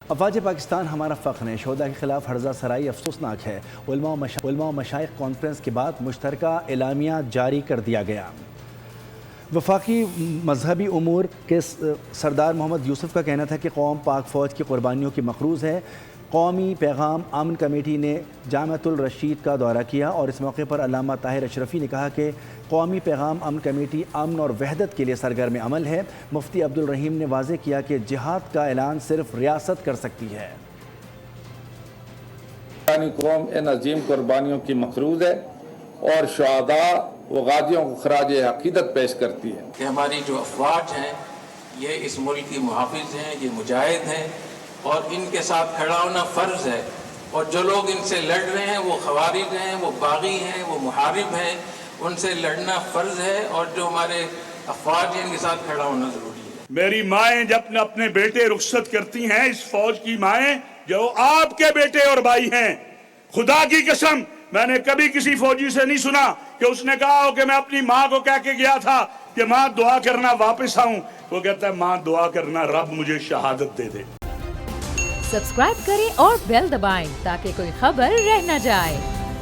افواج پاکستان ہمارا فخر ہے، شہداء کے خلاف ہرزہ سرائی افسوسناک ہے۔ علماء و مشائخ کانفرنس کے بعد مشترکہ اعلامیہ جاری کر دیا گیا۔ وفاقی مذہبی امور کے سردار محمد یوسف کا کہنا تھا کہ قوم پاک فوج کی قربانیوں کی مقروض ہے۔ قومی پیغام امن کمیٹی نے جامعۃ الرشید کا دورہ کیا اور اس موقع پر علامہ طاہر اشرفی نے کہا کہ قومی پیغام امن کمیٹی امن اور وحدت کے لیے سرگرم عمل ہے۔ مفتی عبدالرحیم نے واضح کیا کہ جہاد کا اعلان صرف ریاست کر سکتی ہے۔ قوم ان عظیم قربانیوں کی مقروض ہے اور شہداء و غازیوں کو خراج عقیدت پیش کرتی ہے کہ ہماری جو افواج ہیں یہ اس ملک کی محافظ ہیں، یہ مجاہد ہیں اور ان کے ساتھ کھڑا ہونا فرض ہے، اور جو لوگ ان سے لڑ رہے ہیں وہ خوارج ہیں، وہ باغی ہیں، وہ محارب ہیں، ان سے لڑنا فرض ہے، اور جو ہمارے افواج ہیں ان کے ساتھ کھڑا ہونا ضروری ہے۔ میری مائیں جب اپنے بیٹے رخصت کرتی ہیں، اس فوج کی مائیں جو آپ کے بیٹے اور بھائی ہیں، خدا کی قسم میں نے کبھی کسی فوجی سے نہیں سنا کہ اس نے کہا ہو کہ میں اپنی ماں کو کہہ کے گیا تھا کہ ماں دعا کرنا واپس آؤں، وہ کہتا ہے ماں دعا کرنا رب مجھے شہادت دے دے۔ سبسکرائب کریں اور بیل دبائیں تاکہ کوئی خبر رہ نہ جائے۔